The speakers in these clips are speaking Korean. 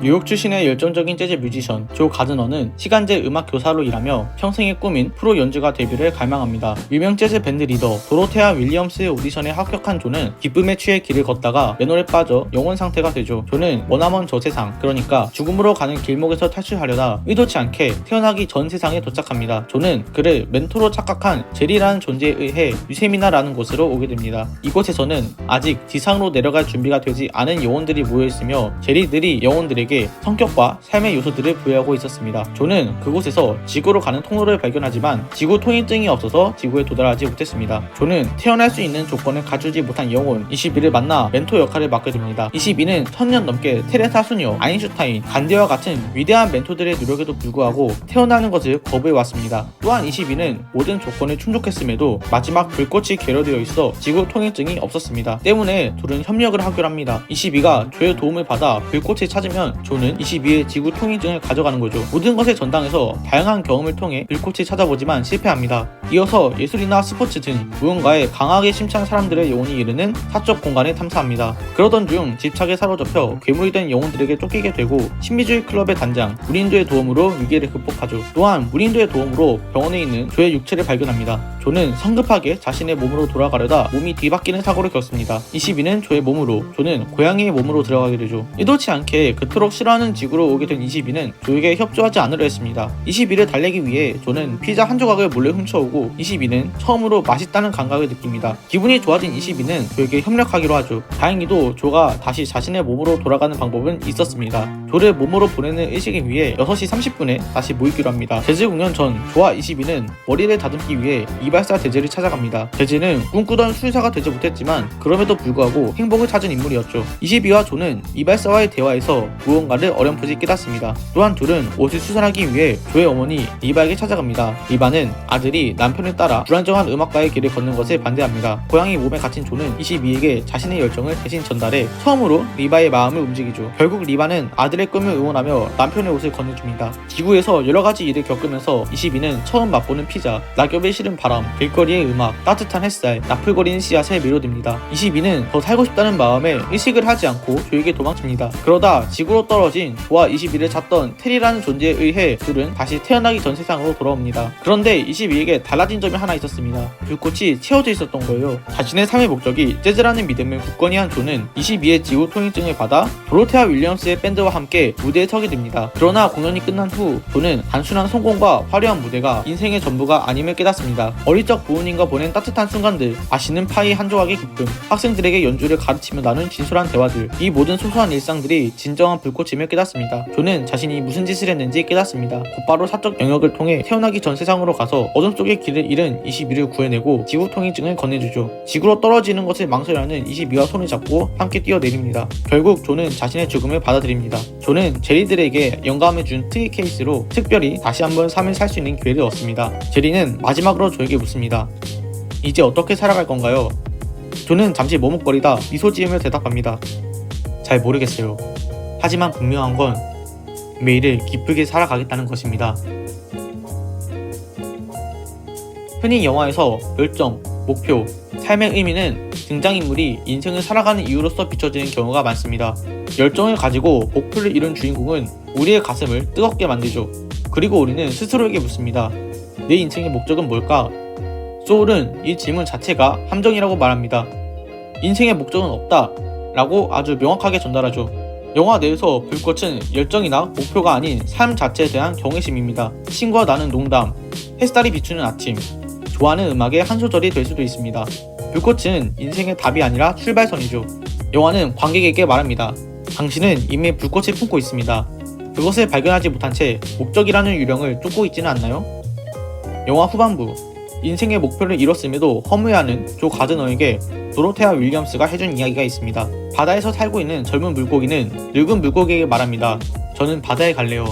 뉴욕 출신의 열정적인 재즈 뮤지션 조 가드너는 시간제 음악 교사로 일하며 평생의 꿈인 프로 연주가 데뷔를 갈망합니다. 유명 재즈 밴드 리더 도로테아 윌리엄스의 오디션에 합격한 조는 기쁨에 취해 길을 걷다가 맨홀에 빠져 영혼 상태가 되죠. 조는 머나먼 저 세상, 그러니까 죽음으로 가는 길목에서 탈출하려다 의도치 않게 태어나기 전 세상에 도착합니다. 조는 그를 멘토로 착각한 제리라는 존재에 의해 유세미나라는 곳으로 오게 됩니다. 이곳에서는 아직 지상으로 내려갈 준비가 되지 않은 영혼들이 모여있으며 제리들이 영혼들에게 성격과 삶의 요소들을 부여하고 있었습니다. 조는 그곳에서 지구로 가는 통로를 발견하지만 지구 통행증이 없어서 지구에 도달하지 못했습니다. 조는 태어날 수 있는 조건을 갖추지 못한 영혼 22를 만나 멘토 역할을 맡게 됩니다. 22는 1000년 넘게 테레사 수녀, 아인슈타인, 간디와 같은 위대한 멘토들의 노력에도 불구하고 태어나는 것을 거부해왔습니다. 또한 22는 모든 조건을 충족했음에도 마지막 불꽃이 계류되어 있어 지구 통행증이 없었습니다. 때문에 둘은 협력을 하기로 합니다. 22가 조의 도움을 받아 불꽃을 찾으면 조는 22의 지구 통행증을 가져가는 거죠. 모든 것에 전당해서 다양한 경험을 통해 불꽃을 찾아보지만 실패합니다. 이어서 예술이나 스포츠 등 무언가에 강하게 심취한 사람들의 영혼이 이르는 사적 공간에 탐사합니다. 그러던 중 집착에 사로잡혀 괴물이 된 영혼들에게 쫓기게 되고 신비주의 클럽의 단장 무린도의 도움으로 위기를 극복하죠. 또한 무린도의 도움으로 병원에 있는 조의 육체를 발견합니다. 조는 성급하게 자신의 몸으로 돌아가려다 몸이 뒤바뀌는 사고를 겪습니다. 22는 조의 몸으로, 조는 고양이의 몸으로 들어가게 되죠. 의도치 않게 그토록 싫어하는 지구로 오게 된 22는 조에게 협조하지 않으려 했습니다. 22를 달래기 위해 조는 피자 한 조각을 몰래 훔쳐오고 22는 처음으로 맛있다는 감각을 느낍니다. 기분이 좋아진 22는 조에게 협력하기로 하죠. 다행히도 조가 다시 자신의 몸으로 돌아가는 방법은 있었습니다. 조를 몸으로 보내는 의식을 위해 6시 30분에 다시 모이기로 합니다. 재즈 공연 전 조와 22는 머리를 다듬기 위해 이발사 데즈를 찾아갑니다. 데즈는 꿈꾸던 술사가 되지 못했지만 그럼에도 불구하고 행복을 찾은 인물이었죠. 22와 조는 이발사와의 대화에서 무언가를 어렴풋이 깨닫습니다. 또한 둘은 옷을 수선하기 위해 조의 어머니 리바에게 찾아갑니다. 리바는 아들이 남편을 따라 불안정한 음악가의 길을 걷는 것을 반대합니다. 고양이 몸에 갇힌 조는 22에게 자신의 열정을 대신 전달해 처음으로 리바의 마음을 움직이죠. 결국 리바는 아들의 꿈을 응원하며 남편의 옷을 건네줍니다. 지구에서 여러가지 일을 겪으면서 22는 처음 맛보는 피자, 낙엽에 실은 바람, 길거리의 음악, 따뜻한 햇살, 나풀거리는 씨앗에 매료됩니다. 22는 더 살고 싶다는 마음에 의식을 하지 않고 조에게 도망칩니다. 그러다 지구로 떨어진 조와 22를 찾던 테리라는 존재에 의해 둘은 다시 태어나기 전 세상으로 돌아옵니다. 그런데 22에게 달라진 점이 하나 있었습니다. 불꽃이 채워져 있었던 거예요. 자신의 삶의 목적이 재즈라는 믿음을 굳건히 한 조는 22의 지구 통행증을 받아 도로테아 윌리엄스의 밴드와 함께 무대에 서게 됩니다. 그러나 공연이 끝난 후 조는 단순한 성공과 화려한 무대가 인생의 전부가 아님을 깨닫습니다. 어릴 적 부모님과 보낸 따뜻한 순간들, 맛있는 파이 한 조각의 기쁨, 학생들에게 연주를 가르치며 나눈 진솔한 대화들, 이 모든 소소한 일상들이 진정한 불꽃임을 깨닫습니다. 조는 자신이 무슨 짓을 했는지 깨닫습니다. 곧바로 사적 영역을 통해 태어나기 전 세상으로 가서 어둠 속의 길을 잃은 22를 구해내고 지구 통행증을 건네주죠. 지구로 떨어지는 것을 망설여하는 22와 손을 잡고 함께 뛰어내립니다. 결국 조는 자신의 죽음을 받아들입니다. 조는 제리들에게 영감을 준 특이 케이스로 특별히 다시 한번 삶을 살 수 있는 기회를 얻습니다. 제리는 마지막으로 조에게 묻습니다. 이제 어떻게 살아갈 건가요? 조는 잠시 머뭇거리다 미소 지으며 대답합니다. 잘 모르겠어요. 하지만 분명한 건 매일을 기쁘게 살아가겠다는 것입니다. 흔히 영화에서 열정, 목표, 삶의 의미는 등장인물이 인생을 살아가는 이유로서 비춰지는 경우가 많습니다. 열정을 가지고 목표를 이룬 주인공은 우리의 가슴을 뜨겁게 만들죠. 그리고 우리는 스스로에게 묻습니다. 내 인생의 목적은 뭘까? 소울은 이 질문 자체가 함정이라고 말합니다. 인생의 목적은 없다 라고 아주 명확하게 전달하죠. 영화 내에서 불꽃은 열정이나 목표가 아닌 삶 자체에 대한 경외심입니다. 신과 나는 농담, 햇살이 비추는 아침, 좋아하는 음악의 한 소절이 될 수도 있습니다. 불꽃은 인생의 답이 아니라 출발선이죠. 영화는 관객에게 말합니다. 당신은 이미 불꽃을 품고 있습니다. 그것을 발견하지 못한 채 목적이라는 유령을 쫓고 있지는 않나요? 영화 후반부, 인생의 목표를 이뤘음에도 허무해하는 조 가드너에게 도로테아 윌리엄스가 해준 이야기가 있습니다. 바다에서 살고 있는 젊은 물고기는 늙은 물고기에게 말합니다. 저는 바다에 갈래요.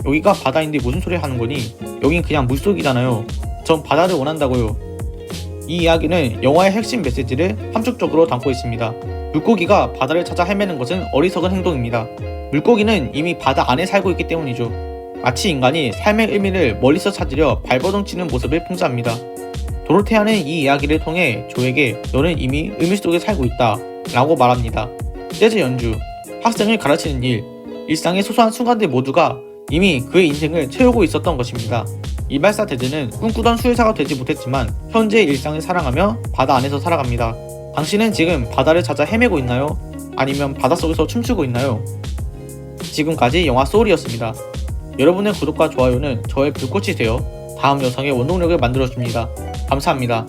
여기가 바다인데 무슨 소리 하는 거니? 여긴 그냥 물속이잖아요. 전 바다를 원한다고요. 이 이야기는 영화의 핵심 메시지를 함축적으로 담고 있습니다. 물고기가 바다를 찾아 헤매는 것은 어리석은 행동입니다. 물고기는 이미 바다 안에 살고 있기 때문이죠. 마치 인간이 삶의 의미를 멀리서 찾으려 발버둥 치는 모습을 풍자합니다. 도로테아는 이 이야기를 통해 조에게 너는 이미 의미 속에 살고 있다 라고 말합니다. 재즈 연주, 학생을 가르치는 일, 일상의 소소한 순간들 모두가 이미 그의 인생을 채우고 있었던 것입니다. 이발사 데드는 꿈꾸던 수의사가 되지 못했지만 현재의 일상을 사랑하며 바다 안에서 살아갑니다. 당신은 지금 바다를 찾아 헤매고 있나요? 아니면 바닷속에서 춤추고 있나요? 지금까지 영화 소울이었습니다. 여러분의 구독과 좋아요는 저의 불꽃이 되어 다음 영상의 원동력을 만들어줍니다. 감사합니다.